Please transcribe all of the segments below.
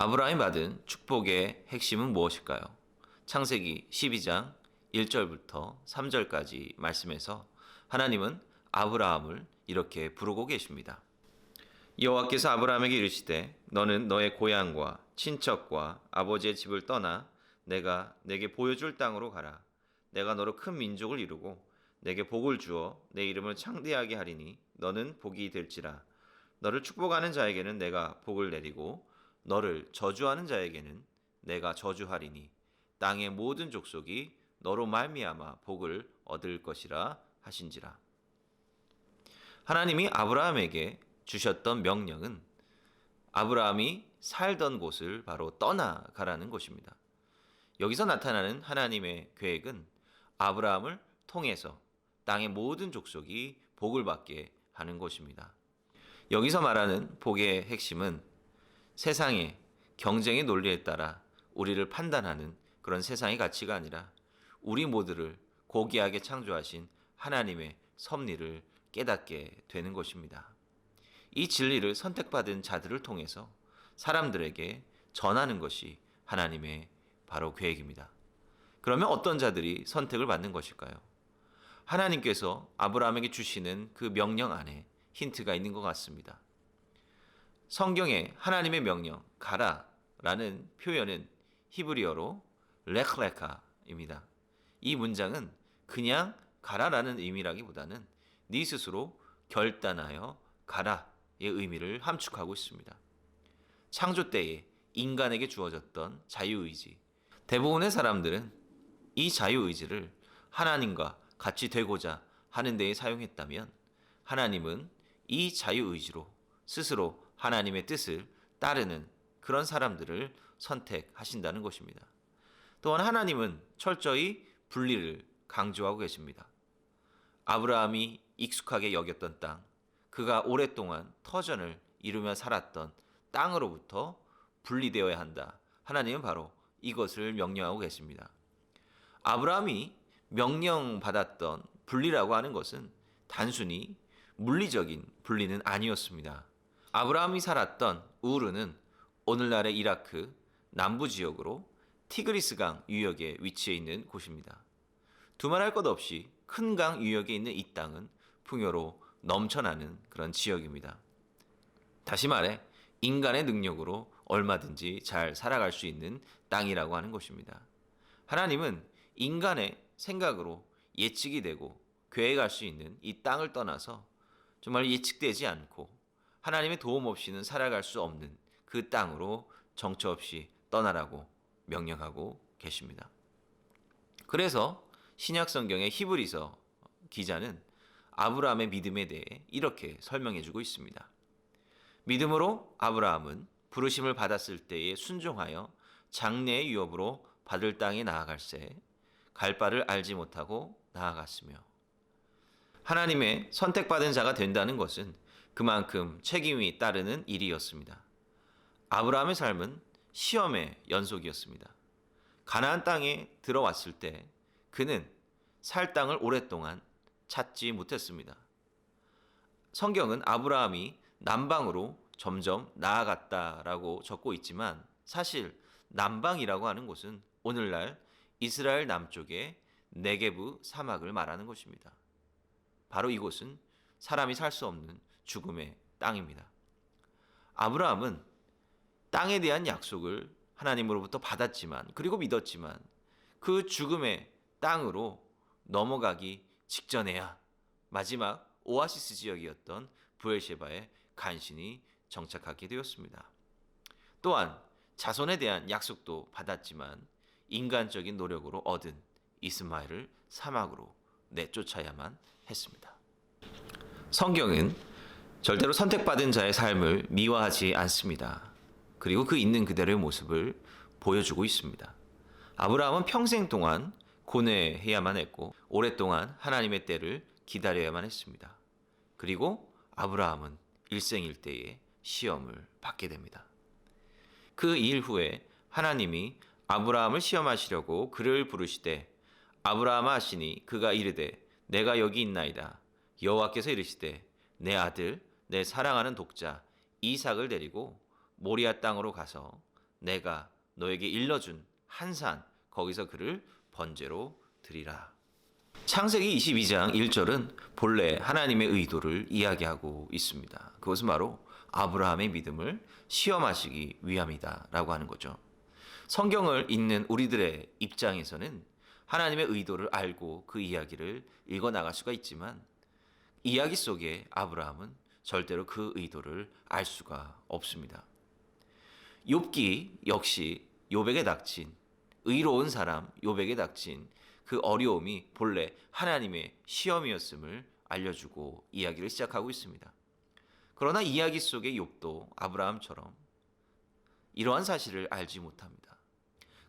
아브라함이 받은 축복의 핵심은 무엇일까요? 창세기 12장 1절부터 3절까지 말씀에서 하나님은 아브라함을 이렇게 부르고 계십니다. 여호와께서 아브라함에게 이르시되 너는 너의 고향과 친척과 아버지의 집을 떠나 내가 내게 보여줄 땅으로 가라. 내가 너로 큰 민족을 이루고 내게 복을 주어 내 이름을 창대하게 하리니 너는 복이 될지라. 너를 축복하는 자에게는 내가 복을 내리고 너를 저주하는 자에게는 내가 저주하리니 땅의 모든 족속이 너로 말미암아 복을 얻을 것이라 하신지라. 하나님이 아브라함에게 주셨던 명령은 아브라함이 살던 곳을 바로 떠나가라는 것입니다. 여기서 나타나는 하나님의 계획은 아브라함을 통해서 땅의 모든 족속이 복을 받게 하는 것입니다. 여기서 말하는 복의 핵심은 세상의 경쟁의 논리에 따라 우리를 판단하는 그런 세상의 가치가 아니라 우리 모두를 고귀하게 창조하신 하나님의 섭리를 깨닫게 되는 것입니다. 이 진리를 선택받은 자들을 통해서 사람들에게 전하는 것이 하나님의 바로 계획입니다. 그러면 어떤 자들이 선택을 받는 것일까요? 하나님께서 아브라함에게 주시는 그 명령 안에 힌트가 있는 것 같습니다. 성경에 하나님의 명령, 가라라는 표현은 히브리어로 레클레카입니다. 이 문장은 그냥 가라라는 의미라기보다는 네 스스로 결단하여 가라의 의미를 함축하고 있습니다. 창조 때에 인간에게 주어졌던 자유의지. 대부분의 사람들은 이 자유의지를 하나님과 같이 되고자 하는 데에 사용했다면 하나님은 이 자유의지로 스스로 하나님의 뜻을 따르는 그런 사람들을 선택하신다는 것입니다. 또한 하나님은 철저히 분리를 강조하고 계십니다. 아브라함이 익숙하게 여겼던 땅, 그가 오랫동안 터전을 이루며 살았던 땅으로부터 분리되어야 한다. 하나님은 바로 이것을 명령하고 계십니다. 아브라함이 명령받았던 분리라고 하는 것은 단순히 물리적인 분리는 아니었습니다. 아브라함이 살았던 우르는 오늘날의 이라크 남부 지역으로 티그리스강 유역에 위치해 있는 곳입니다. 두말할 것 없이 큰 강 유역에 있는 이 땅은 풍요로 넘쳐나는 그런 지역입니다. 다시 말해 인간의 능력으로 얼마든지 잘 살아갈 수 있는 땅이라고 하는 것입니다. 하나님은 인간의 생각으로 예측이 되고 계획할 수 있는 이 땅을 떠나서 정말 예측되지 않고 하나님의 도움 없이는 살아갈 수 없는 그 땅으로 정처 없이 떠나라고 명령하고 계십니다. 그래서 신약 성경의 히브리서 기자는 아브라함의 믿음에 대해 이렇게 설명해 주고 있습니다. 믿음으로 아브라함은 부르심을 받았을 때에 순종하여 장래의 유업으로 받을 땅에 나아갈새 갈 바를 알지 못하고 나아갔으며. 하나님의 선택받은 자가 된다는 것은 그만큼 책임이 따르는 일이었습니다. 아브라함의 삶은 시험의 연속이었습니다. 가나안 땅에 들어왔을 때 그는 살 땅을 오랫동안 찾지 못했습니다. 성경은 아브라함이 남방으로 점점 나아갔다라고 적고 있지만 사실 남방이라고 하는 곳은 오늘날 이스라엘 남쪽의 네게브 사막을 말하는 것입니다. 바로 이곳은 사람이 살 수 없는 죽음의 땅입니다. 아브라함은 땅에 대한 약속을 하나님으로부터 받았지만 그리고 믿었지만 그 죽음의 땅으로 넘어가기 직전에야 마지막 오아시스 지역이었던 브엘셰바에 간신히 정착하게 되었습니다. 또한 자손에 대한 약속도 받았지만 인간적인 노력으로 얻은 이스마엘을 사막으로 내쫓아야만 했습니다. 성경은 절대로 선택받은 자의 삶을 미화하지 않습니다. 그리고 그 있는 그대로의 모습을 보여주고 있습니다. 아브라함은 평생 동안 고뇌해야만 했고 오랫동안 하나님의 때를 기다려야만 했습니다. 그리고 아브라함은 일생일대의 시험을 받게 됩니다. 그 일 후에 하나님이 아브라함을 시험하시려고 그를 부르시되 아브라함아 하시니 그가 이르되 내가 여기 있나이다. 여호와께서 이르시되 내 아들 내 사랑하는 독자 이삭을 데리고 모리아 땅으로 가서 내가 너에게 일러준 한 산 거기서 그를 번제로 드리라. 창세기 22장 1절은 본래 하나님의 의도를 이야기하고 있습니다. 그것은 바로 아브라함의 믿음을 시험하시기 위함이다라고 하는 거죠. 성경을 읽는 우리들의 입장에서는 하나님의 의도를 알고 그 이야기를 읽어 나갈 수가 있지만 이야기 속에 아브라함은 절대로 그 의도를 알 수가 없습니다. 욥기 역시 욥에게 닥친 의로운 사람 욥에게 닥친 그 어려움이 본래 하나님의 시험이었음을 알려주고 이야기를 시작하고 있습니다. 그러나 이야기 속의 욥도 아브라함처럼 이러한 사실을 알지 못합니다.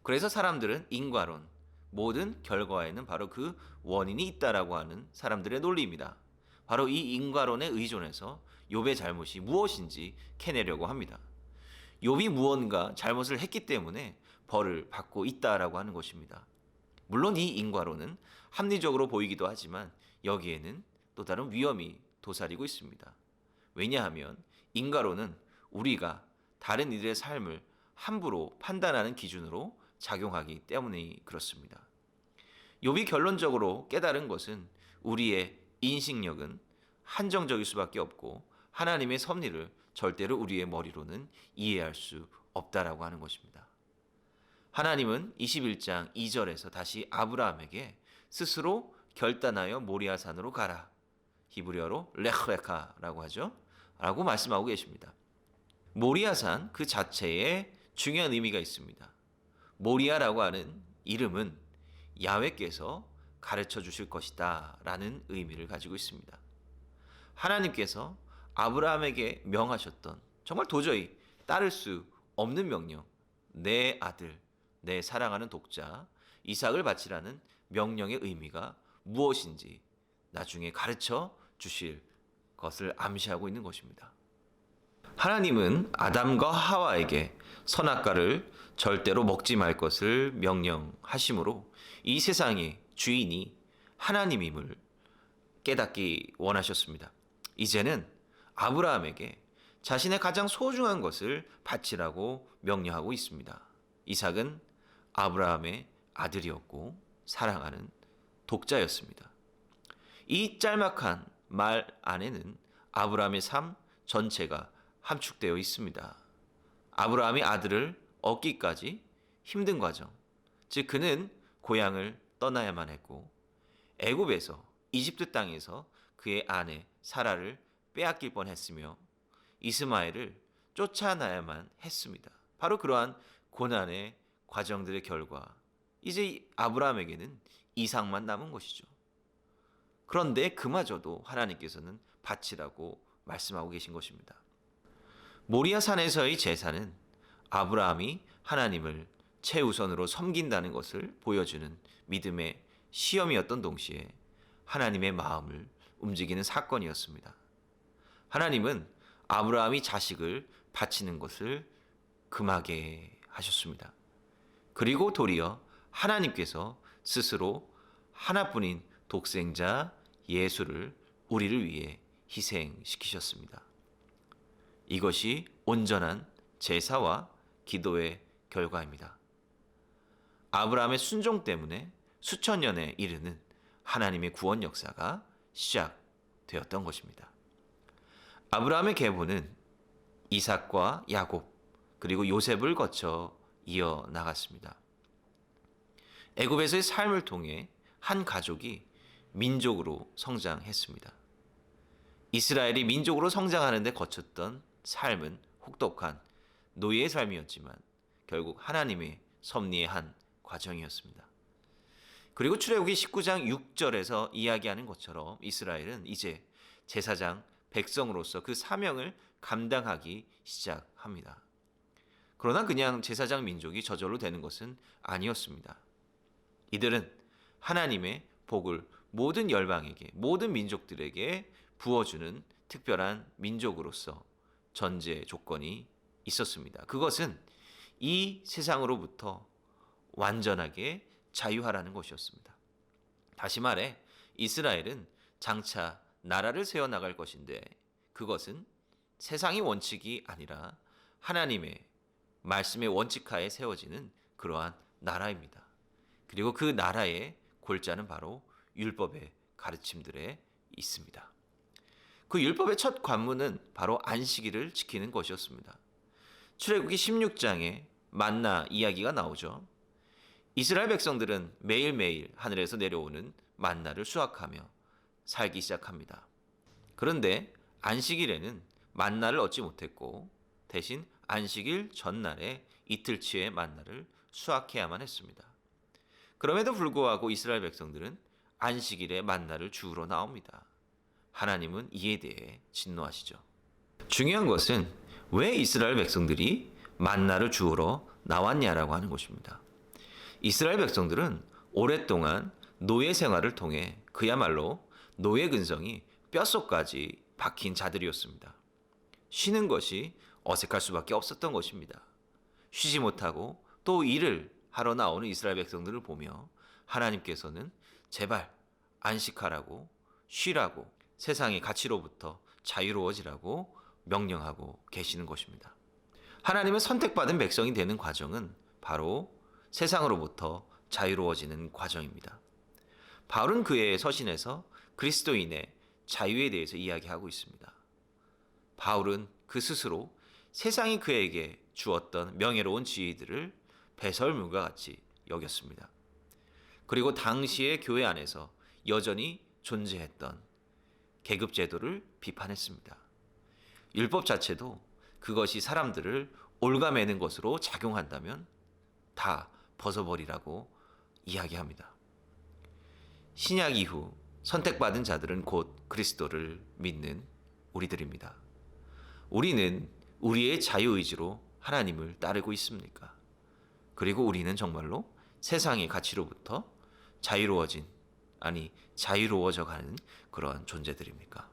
그래서 사람들은 인과론, 모든 결과에는 바로 그 원인이 있다라고 하는 사람들의 논리입니다. 바로 이 인과론에 의존해서 욥의 잘못이 무엇인지 캐내려고 합니다. 욥이 무언가 잘못을 했기 때문에 벌을 받고 있다라고 하는 것입니다. 물론 이 인과론은 합리적으로 보이기도 하지만 여기에는 또 다른 위험이 도사리고 있습니다. 왜냐하면 인과론은 우리가 다른 이들의 삶을 함부로 판단하는 기준으로 작용하기 때문에 그렇습니다. 욥이 결론적으로 깨달은 것은 우리의 인식력은 한정적일 수밖에 없고 하나님의 섭리를 절대로 우리의 머리로는 이해할 수 없다라고 하는 것입니다. 하나님은 21장 2절에서 다시 아브라함에게 스스로 결단하여 모리아산으로 가라. 히브리어로 레흐레카라고 하죠. 라고 말씀하고 계십니다. 모리아산 그 자체에 중요한 의미가 있습니다. 모리아라고 하는 이름은 야훼께서 가르쳐 주실 것이다 라는 의미를 가지고 있습니다. 하나님께서 아브라함에게 명하셨던 정말 도저히 따를 수 없는 명령, 내 아들, 내 사랑하는 독자 이삭을 바치라는 명령의 의미가 무엇인지 나중에 가르쳐 주실 것을 암시하고 있는 것입니다. 하나님은 아담과 하와에게 선악과를 절대로 먹지 말 것을 명령하심으로 이 세상의 주인이 하나님임을 깨닫기 원하셨습니다. 이제는 아브라함에게 자신의 가장 소중한 것을 바치라고 명령하고 있습니다. 이삭은 아브라함의 아들이었고 사랑하는 독자였습니다. 이 짤막한 말 안에는 아브라함의 삶 전체가 함축되어 있습니다. 아브라함이 아들을 얻기까지 힘든 과정, 즉 그는 고향을 떠나야만 했고 애굽에서 이집트 땅에서 그의 아내 사라를 빼앗길 뻔했으며 이스마엘을 쫓아나야만 했습니다. 바로 그러한 고난의 과정들의 결과 이제 아브라함에게는 이삭만 남은 것이죠. 그런데 그마저도 하나님께서는 바치라고 말씀하고 계신 것입니다. 모리아 산에서의 제사는 아브라함이 하나님을 최우선으로 섬긴다는 것을 보여주는 믿음의 시험이었던 동시에 하나님의 마음을 움직이는 사건이었습니다. 하나님은 아브라함이 자식을 바치는 것을 금하게 하셨습니다. 그리고 도리어 하나님께서 스스로 하나뿐인 독생자 예수를 우리를 위해 희생시키셨습니다. 이것이 온전한 제사와 기도의 결과입니다. 아브라함의 순종 때문에 수천 년에 이르는 하나님의 구원 역사가 시작되었던 것입니다. 아브라함의 계보는 이삭과 야곱 그리고 요셉을 거쳐 이어나갔습니다. 애굽에서의 삶을 통해 한 가족이 민족으로 성장했습니다. 이스라엘이 민족으로 성장하는 데 거쳤던 삶은 혹독한 노예의 삶이었지만 결국 하나님의 섭리의 한 과정이었습니다. 그리고 출애굽기 19장 6절에서 이야기하는 것처럼 이스라엘은 이제 제사장 백성으로서 그 사명을 감당하기 시작합니다. 그러나 그냥 제사장 민족이 저절로 되는 것은 아니었습니다. 이들은 하나님의 복을 모든 열방에게, 모든 민족들에게 부어주는 특별한 민족으로서 전제 조건이 있었습니다. 그것은 이 세상으로부터 완전하게 자유하라는 것이었습니다. 다시 말해 이스라엘은 장차 나라를 세워나갈 것인데 그것은 세상의 원칙이 아니라 하나님의 말씀의 원칙하에 세워지는 그러한 나라입니다. 그리고 그 나라의 골자는 바로 율법의 가르침들에 있습니다. 그 율법의 첫 관문은 바로 안식일을 지키는 것이었습니다. 출애굽기 16장에 만나 이야기가 나오죠. 이스라엘 백성들은 매일매일 하늘에서 내려오는 만나를 수확하며 살기 시작합니다. 그런데 안식일에는 만나를 얻지 못했고 대신 안식일 전날에 이틀치의 만나를 수확해야만 했습니다. 그럼에도 불구하고 이스라엘 백성들은 안식일에 만나를 주우러 나옵니다. 하나님은 이에 대해 진노하시죠. 중요한 것은 왜 이스라엘 백성들이 만나를 주우러 나왔냐라고 하는 것입니다. 이스라엘 백성들은 오랫동안 노예 생활을 통해 그야말로 노예 근성이 뼛속까지 박힌 자들이었습니다. 쉬는 것이 어색할 수밖에 없었던 것입니다. 쉬지 못하고 또 일을 하러 나오는 이스라엘 백성들을 보며 하나님께서는 제발 안식하라고 쉬라고 세상의 가치로부터 자유로워지라고 명령하고 계시는 것입니다. 하나님은 선택받은 백성이 되는 과정은 바로 세상으로부터 자유로워지는 과정입니다. 바울은 그의 서신에서 그리스도인의 자유에 대해서 이야기하고 있습니다. 바울은 그 스스로 세상이 그에게 주었던 명예로운 지위들을 배설물과 같이 여겼습니다. 그리고 당시의 교회 안에서 여전히 존재했던 계급 제도를 비판했습니다. 율법 자체도 그것이 사람들을 올가매는 것으로 작용한다면 다 벗어버리라고 이야기합니다. 신약 이후 선택받은 자들은 곧 그리스도를 믿는 우리들입니다. 우리는 우리의 자유의지로 하나님을 따르고 있습니까? 그리고 우리는 정말로 세상의 가치로부터 자유로워져 가는 그러한 존재들입니까?